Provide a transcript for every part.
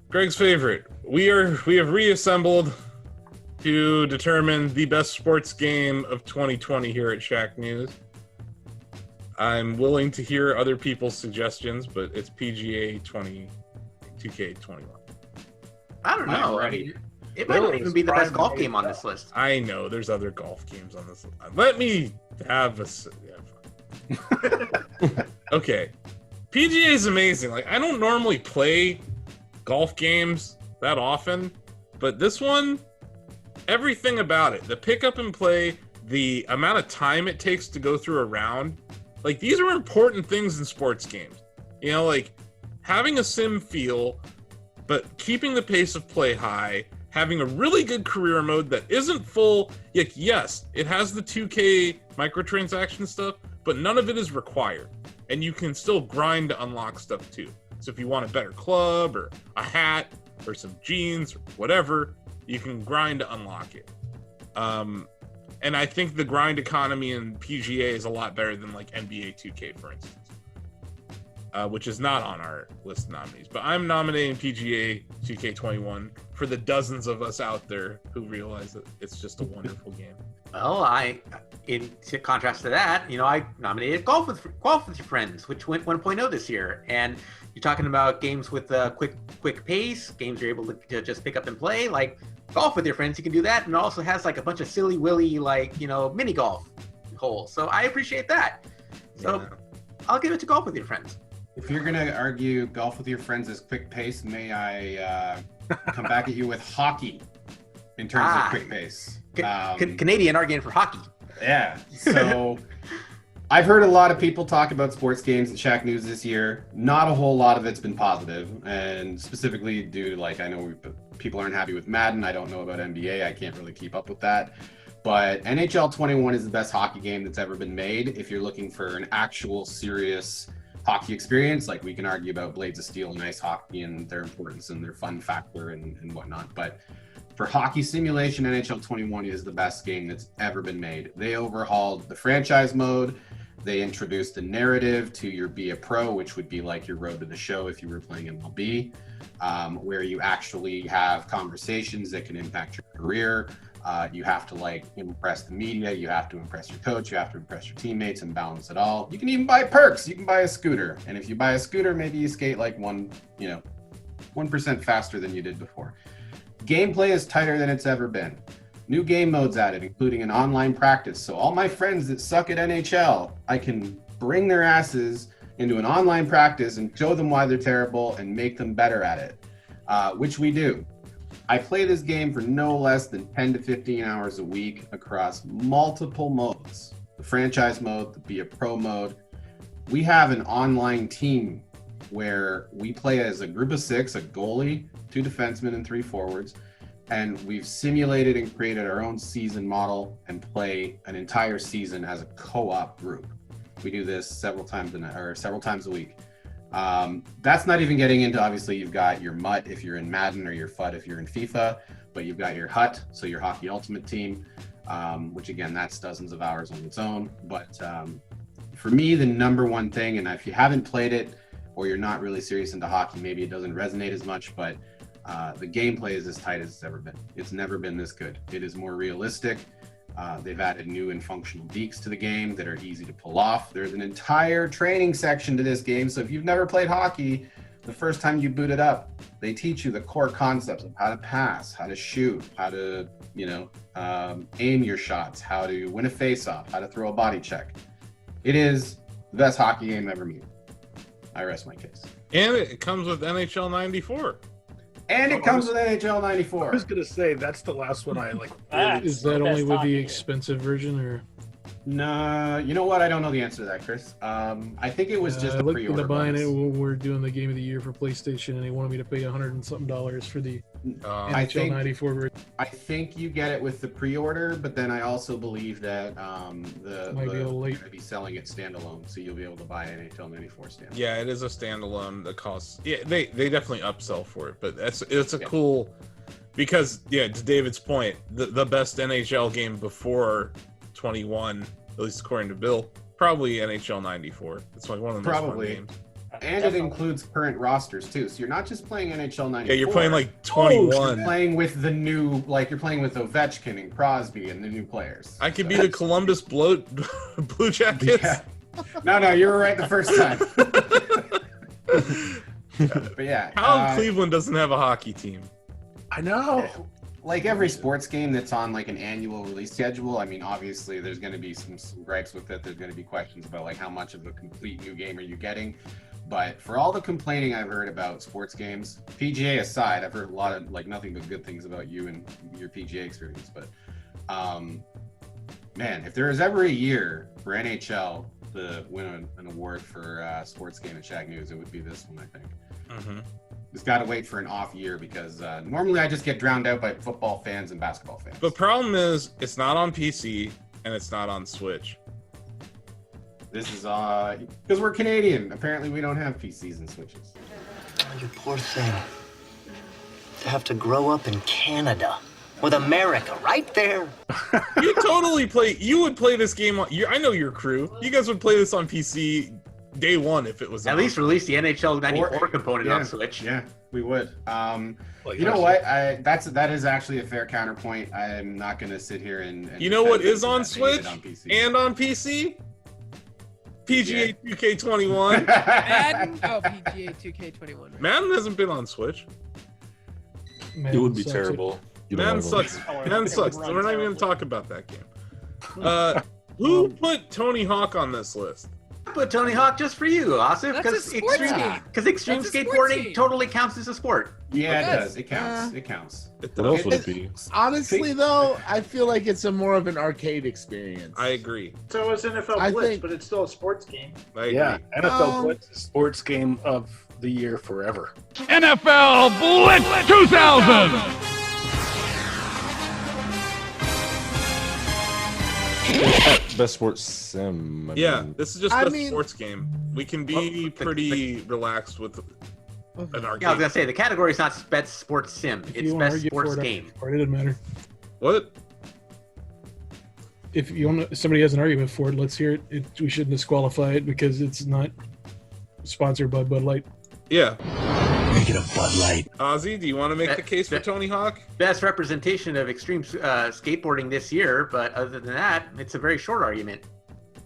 Greg's favorite. We have reassembled to determine the best sports game of 2020 here at Shacknews. I'm willing to hear other people's suggestions, but it's PGA 2K21. I don't know. It might not even be the best golf game on this list. I know there's other golf games on this list. Let me have a. Yeah, okay, PGA is amazing. Like, I don't normally play golf games that often, but this one, everything about it, the pick up and play, the amount of time it takes to go through a round, like, these are important things in sports games. You know, like having a sim feel, but keeping the pace of play high, having a really good career mode that isn't full. Like, yes, it has the 2K microtransaction stuff, but none of it is required. And you can still grind to unlock stuff too. So if you want a better club or a hat or some jeans or whatever, you can grind to unlock it. And I think the grind economy in PGA is a lot better than like NBA 2K, for instance, which is not on our list of nominees. But I'm nominating PGA 2K21 for the dozens of us out there who realize that it's just a wonderful game. Well, in contrast to that, I nominated Golf with Your Friends, which went 1.0 this year. And you're talking about games with a quick pace, games you're able to just pick up and play. Like Golf with Your Friends, you can do that. And it also has like a bunch of silly willy, mini golf holes. So I appreciate that. So yeah. I'll give it to Golf with Your Friends. If you're going to argue Golf with Your Friends is quick pace, may I come back at you with hockey in terms of quick pace? Canadian arguing for hockey. Yeah. So I've heard a lot of people talk about sports games at Shacknews this year. Not a whole lot of it's been positive, and specifically due to, I know people aren't happy with Madden. I don't know about NBA. I can't really keep up with that. But NHL 21 is the best hockey game that's ever been made. If you're looking for an actual serious hockey experience, like, we can argue about Blades of Steel and ice hockey and their importance and their fun factor and whatnot. But for hockey simulation, NHL 21 is the best game that's ever been made. They overhauled the franchise mode. They introduced a narrative to your Be a Pro, which would be like your road to the show if you were playing MLB, where you actually have conversations that can impact your career. You have to impress the media, you have to impress your coach, you have to impress your teammates and balance it all. You can even buy perks. You can buy a scooter. And if you buy a scooter, maybe you skate 1% faster than you did before. Gameplay is tighter than it's ever been. New game modes added, including an online practice. So all my friends that suck at NHL, I can bring their asses into an online practice and show them why they're terrible and make them better at it, which we do. I play this game for no less than 10 to 15 hours a week across multiple modes. The franchise mode, the Be a Pro mode. We have an online team where we play as a group of 6, a goalie, 2 defensemen, and 3 forwards. And we've simulated and created our own season model and play an entire season as a co-op group. We do this several times a week. That's not even getting into, obviously, you've got your MUT if you're in Madden or your FUT if you're in FIFA, but you've got your HUT, so your Hockey Ultimate Team, which again, that's dozens of hours on its own. But for me, the number one thing, and if you haven't played it or you're not really serious into hockey, maybe it doesn't resonate as much, but the gameplay is as tight as it's ever been. It's never been this good. It is more realistic. They've added new and functional deeks to the game that are easy to pull off. There's an entire training section to this game. So if you've never played hockey, the first time you boot it up, they teach you the core concepts of how to pass, how to shoot, how to, aim your shots, how to win a face-off, how to throw a body check. It is the best hockey game ever made. I rest my case. And it comes with NHL 94. And it comes with NHL 94. I was going to say, that's the last one I like. Is that only with the expensive version, or? No, you know what? I don't know the answer to that, Chris. I think it was just a pre-order. I looked into buying it when we were doing the Game of the Year for PlayStation, and they wanted me to pay $100 and something for the NHL 94 version. I think you get it with the pre-order, but then I also believe that they're going to be selling it standalone, so you'll be able to buy NHL 94 standalone. Yeah, it is a standalone that costs. Yeah, they definitely upsell for it, but it's a cool, because to David's point, the best NHL game before 21, at least according to Bill, Probably NHL 94. It's like one of the most fun games. And it includes current rosters too, so you're not just playing NHL 94. Yeah, you're playing like 21. You're playing with the new, like you're playing with Ovechkin and Crosby and the new players. I could be the Columbus Blue Jackets. Yeah. No, you were right the first time. But yeah, how Cleveland doesn't have a hockey team? I know. Like every sports game that's on like an annual release schedule, I mean, obviously there's going to be some gripes with it. There's going to be questions about like how much of a complete new game are you getting. But for all the complaining I've heard about sports games, PGA aside, I've heard a lot of like nothing but good things about you and your PGA experience. But man, if there is ever a year for NHL to win an award for sports game at Shacknews, it would be this one, I think. Mm-hmm. Just got to wait for an off year because normally I just get drowned out by football fans and basketball fans. The problem is it's not on PC and it's not on Switch. This is because we're Canadian. Apparently we don't have PCs and Switches. Oh, you poor thing. To have to grow up in Canada with America right there. You totally play. You would play this game on. I know your crew. You guys would play this on PC day one if it was at least release the NHL 94 component yeah, on Switch. Yeah, we would. You know what? That is actually a fair counterpoint. I'm not going to sit here and you know what is on Switch and on PC? PGA 2K21. Madden? Oh, PGA 2K21. Madden hasn't been on Switch. It would be terrible. Madden sucks. Madden sucks. So we're not even going to talk about that game. Who put Tony Hawk on this list? I put Tony Hawk just for you, Asif, because extreme skateboarding totally counts as a sport. Yeah, it does. It counts. It counts. What else would it be? Honestly, though, I feel like it's a more of an arcade experience. I agree. So is NFL Blitz, but it's still a sports game. I agree. Yeah, NFL Blitz is sports game of the year forever. NFL Blitz 2000! Best sports sim. This is just a sports game. We can be pretty relaxed with an arcade. Yeah, I was gonna say the category is not best sports sim; it's best sports game. It doesn't matter. What? If somebody has an argument for it, let's hear it. We shouldn't disqualify it because it's not sponsored by Bud Light. Yeah. Make it a Bud Light. Ozzy, do you want to make the case for Tony Hawk? Best representation of extreme skateboarding this year, but other than that, it's a very short argument.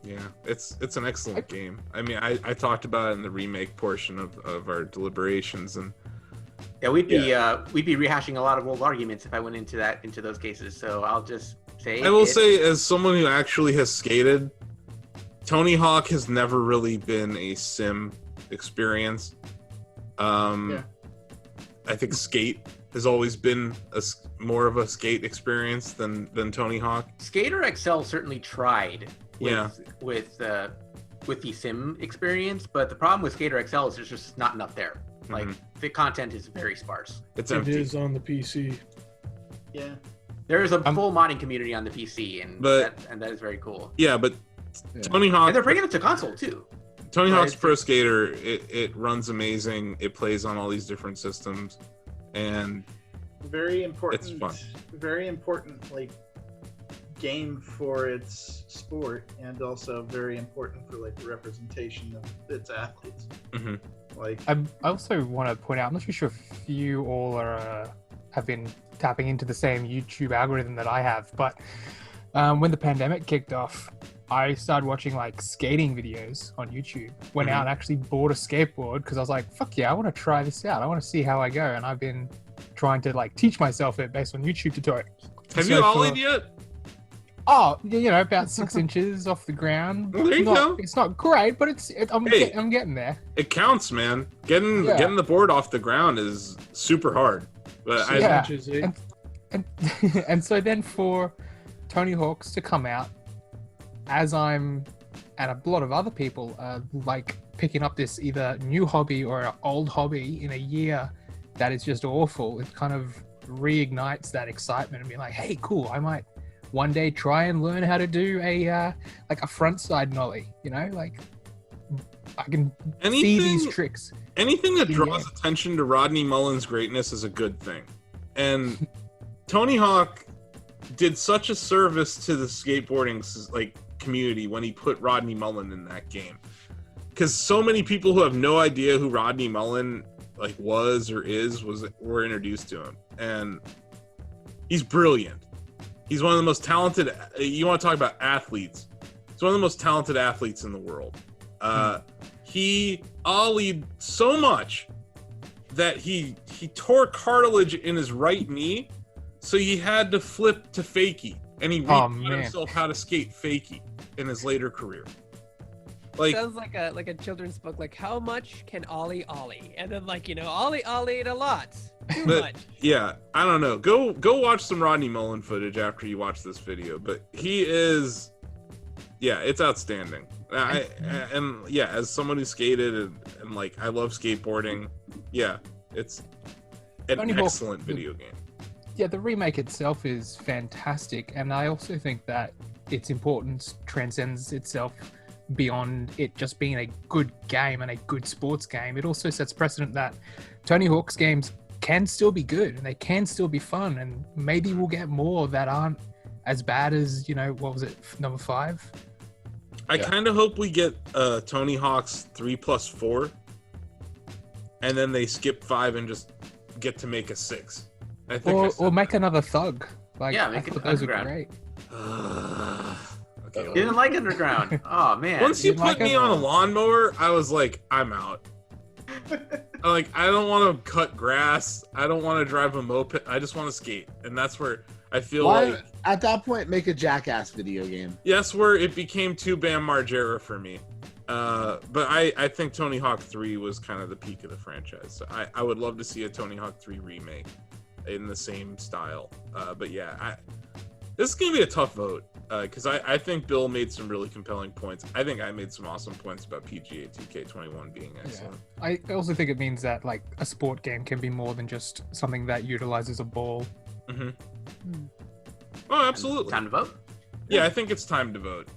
Yeah, it's an excellent game. I mean, I talked about it in the remake portion of our deliberations, and yeah, we'd be rehashing a lot of old arguments if I went into those cases. So I'll just say I will say, as someone who actually has skated, Tony Hawk has never really been a sim experience. I think Skate has always been more of a skate experience than Tony Hawk. Skater XL certainly tried with the sim experience, but the problem with Skater XL is there's just not enough there. Like the content is very sparse. It is on the PC. Yeah, there is a full modding community on the PC, and that is very cool. Yeah, but Tony Hawk, and they're bringing it to console too. Tony Hawk's Pro Skater, it runs amazing. It plays on all these different systems, and very important. It's fun. Very important, like game for its sport, and also very important for like the representation of its athletes. Mm-hmm. Like, I also want to point out, I'm not too sure if you all are have been tapping into the same YouTube algorithm that I have, but when the pandemic kicked off, I started watching like skating videos on YouTube. Went out and actually bought a skateboard because I was like, fuck yeah, I want to try this out. I want to see how I go. And I've been trying to like teach myself it based on YouTube tutorials. Have you ollied yet? Oh, about 6 inches off the ground. Well, there you go. It's not great, but I'm getting there. It counts, man. Getting the board off the ground is super hard. But and so then for Tony Hawk's to come out, as I'm, and a lot of other people are like picking up this either new hobby or an old hobby in a year that is just awful, it kind of reignites that excitement and be like, hey, cool, I might one day try and learn how to do a front side nollie, like I can see these tricks. Anything that draws attention to Rodney Mullen's greatness is a good thing. And Tony Hawk did such a service to the skateboarding community when he put Rodney Mullen in that game. Because so many people who have no idea who Rodney Mullen like was or were introduced to him, and he's brilliant. He's one of the most talented. You want to talk about athletes? He's one of the most talented athletes in the world. He ollied so much that he tore cartilage in his right knee, so he had to flip to fakie, and he taught himself how to skate fakie in his later career. Like, sounds like a children's book. Like, how much can ollie, and then ollie a lot, too much. Yeah, I don't know. Go watch some Rodney Mullen footage after you watch this video. But he is, it's outstanding. As someone who skated and like I love skateboarding, it's an excellent video game. Yeah, the remake itself is fantastic, and I also think that its importance transcends itself beyond it just being a good game and a good sports game. It also sets precedent that Tony Hawk's games can still be good and they can still be fun, and maybe we'll get more that aren't as bad as, what was it, number 5? I kind of hope we get Tony Hawk's 3+4, and then they skip 5 and just get to make a 6. I think or make another Thug. Like, I make thought it those were Underground. great. You didn't like Underground. Oh man. Once you put me on a lawnmower, I was like, I'm out. Like, I don't want to cut grass. I don't want to drive a moped. I just want to skate. And that's where I feel like at that point, make a Jackass video game. Yes, where it became too Bam Margera for me. But I think Tony Hawk 3 was kind of the peak of the franchise. So I would love to see a Tony Hawk 3 remake in the same style. But yeah, this is going to be a tough vote. Because I think Bill made some really compelling points. I think I made some awesome points about PGA 2K21 being excellent. I also think it means that like a sport game can be more than just something that utilizes a ball. Mm-hmm. Oh, absolutely. Time to vote? Yeah, I think it's time to vote.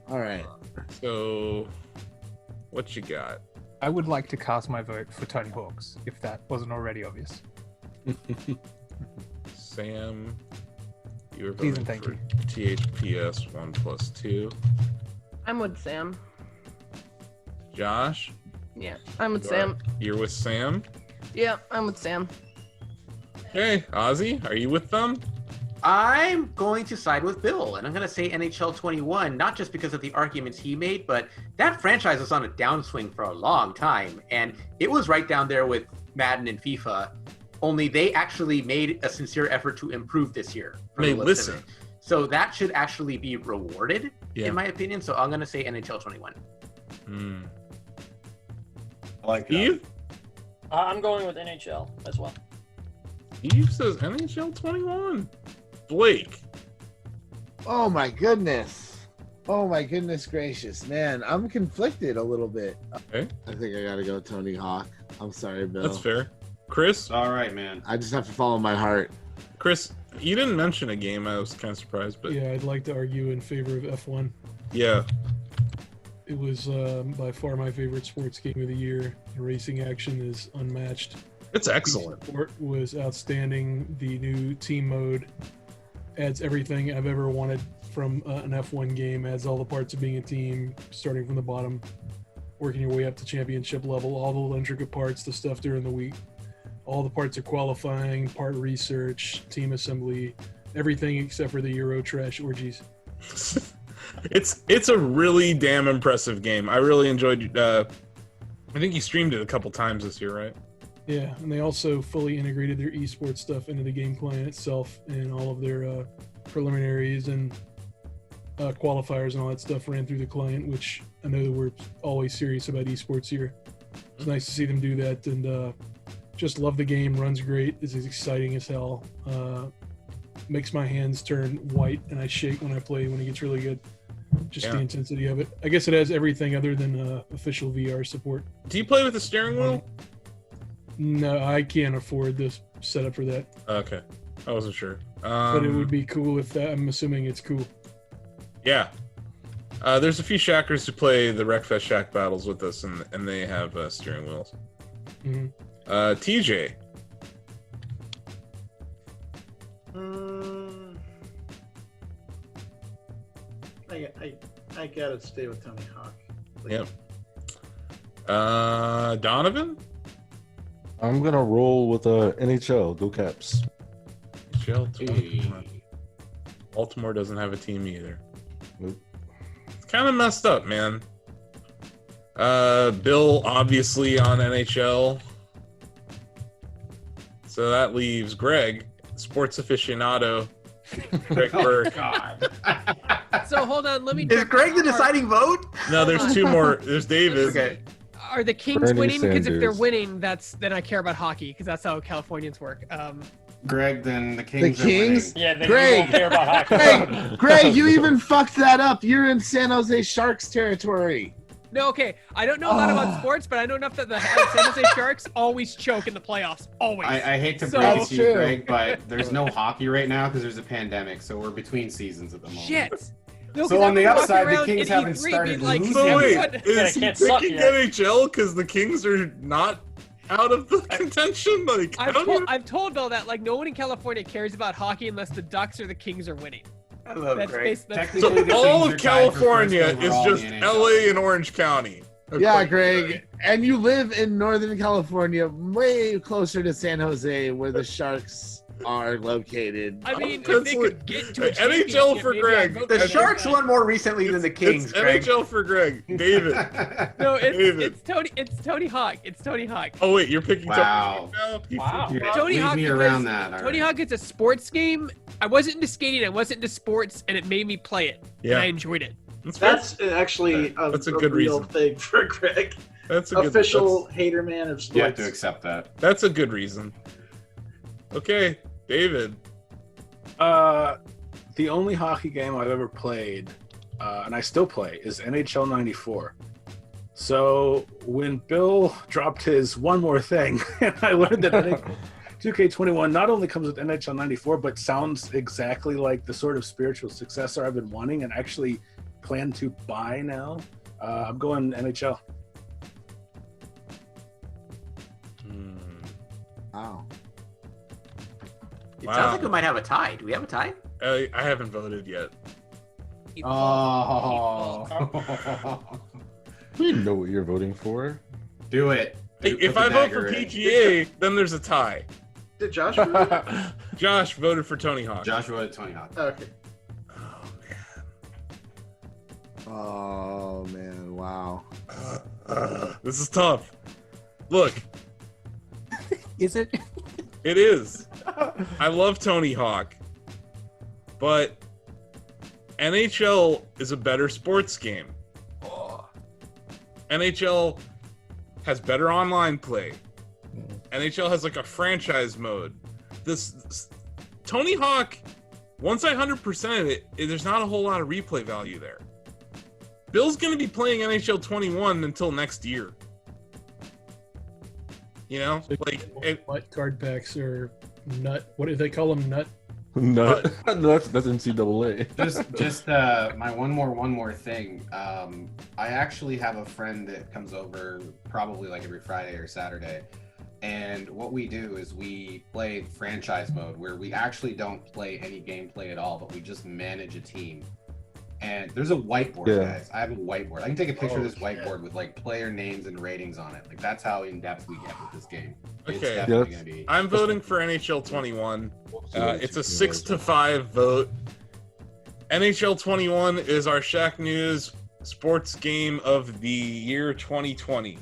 All right. So, what you got? I would like to cast my vote for Tony Hawk's, if that wasn't already obvious. Sam, you were Please voting and thank for you. THPS 1+2. I'm with Sam. Josh? Yeah, I'm with Sam. You're with Sam? Yeah, I'm with Sam. Okay, Ozzy, are you with them? I'm going to side with Bill, and I'm going to say NHL 21, not just because of the arguments he made, but that franchise was on a downswing for a long time, and it was right down there with Madden and FIFA, only they actually made a sincere effort to improve this year. They listen. So that should actually be rewarded, in my opinion, so I'm going to say NHL 21. I like Eve? I'm going with NHL as well. Eve says NHL 21. Blake. Oh my goodness. Oh my goodness gracious. Man, I'm conflicted a little bit. Okay. I think I gotta go Tony Hawk. I'm sorry, Bill. That's fair. Chris? All right, man. I just have to follow my heart. Chris, you didn't mention a game. I was kind of surprised, but Yeah, I'd like to argue in favor of F1. yeah. It was by far my favorite sports game of the year. The racing action is unmatched. It's excellent. The sport was outstanding. The new team mode adds everything I've ever wanted from an F1 game. Adds all the parts of being a team, starting from the bottom, working your way up to championship level, all the intricate parts, the stuff during the week. All the parts of qualifying, part research, team assembly, everything except for the Euro trash orgies. It's a really damn impressive game. I really enjoyed. I think you streamed it a couple times this year, right? Yeah, and they also fully integrated their esports stuff into the game client itself, and all of their preliminaries and qualifiers and all that stuff ran through the client, which I know that we're always serious about esports here. It's nice to see them do that, and just love the game. Runs great. It's exciting as hell. Makes my hands turn white and I shake when I play when it gets really good. Just the intensity of it. I guess it has everything other than official VR support. Do you play with the steering wheel? No, I can't afford this setup for that. Okay, I wasn't sure. But it would be cool if that. I'm assuming it's cool. Yeah. There's a few Shackers who play the Wreckfest Shack battles with us, and they have steering wheels. Mm-hmm. TJ. I gotta stay with Tony Hawk. Yep. Donovan? I'm gonna roll with NHL. Go Caps. NHL 21. Baltimore doesn't have a team either. Nope. It's kind of messed up, man. Bill obviously on NHL. So that leaves Greg, sports aficionado. Greg Burke. God. So hold on, let me. Is Greg the deciding vote? No, there's two more. There's David. Okay. Are the Kings Bernie winning? Because if they're Sanders. winning, then I care about hockey because that's how Californians work. Greg, then the The Kings. Kings? Yeah, then Greg. you won't care about hockey. Greg, you even fucked that up. You're in San Jose Sharks territory. No, okay. I don't know a lot about sports, but I know enough that the San Jose Sharks always choke in the playoffs. Always. I hate to So- break it to you, True. Greg, but there's no hockey right now because there's a pandemic, so we're between seasons at the moment. Shit. No, So 'cause on the I'm walking upside, the around Kings in haven't E3 started being like, losing. So wait, what? is he can't suck picking yet. NHL because the Kings are not out of the contention? Like, I don't even- I've told Bill that like no one in California cares about hockey unless the Ducks or the Kings are winning. I love That's Greg. based. That's Technically, the So all Kings of are tied for first California is overall in just the NHL. LA and Orange County. Yeah, according to Greg. And you live in Northern California, way closer to San Jose, where the Sharks are located. I mean, if That's they what- could get to a NHL championship, for maybe Greg. I'd vote The for Sharks them. won more recently than the Kings, It's Greg. NHL for Greg. David. No, David. it's Tony Hawk. It's Tony Hawk. Oh wait, you're picking Wow. Tony Hawk now? Wow. Yeah, Tony leave Hawk me because around that. all Tony right. Hawk is a sports game. I wasn't into skating. I wasn't into sports, and it made me play it. Yeah. And I enjoyed it. That's actually That's a a good real reason. thing for Greg. That's a good Official hater man of You have sports. to accept that. That's a good reason. Okay, David. The only hockey game I've ever played, and I still play, is NHL 94. So when Bill dropped his one more thing, and I learned that 2K21 not only comes with NHL 94, but sounds exactly like the sort of spiritual successor I've been wanting and actually plan to buy now, I'm going NHL. Wow. It Wow. sounds like we might have a tie. Do we have a tie? I haven't voted yet. Oh. We know what you're voting for. Do it. If Put I the vote for dagger in. PGA, then there's a tie. Did Josh vote? Josh voted for Tony Hawk. Josh voted Tony Hawk. Okay. Oh man, wow. This is tough. Look, Is it? it is. I love Tony Hawk, but NHL is a better sports game. NHL has better online play. NHL has like a franchise mode. This Tony Hawk, once I 100% it, there's not a whole lot of replay value there. Bill's going to be playing NHL 21 until next year. You know, like What card packs are nut? What do they call them? Nut? No, that's NCAA. Just my one more thing. I actually have a friend that comes over probably like every Friday or Saturday, and what we do is we play franchise mode where we actually don't play any gameplay at all, but we just manage a team. And there's a whiteboard, Yeah. guys. I have a whiteboard. I can take a picture of this whiteboard with like player names and ratings on it. Like that's how in depth we get with this game. It's Okay. definitely gonna be. I'm voting for NHL 21. It's a 6-5 vote. NHL 21 is our Shacknews sports game of the year 2020.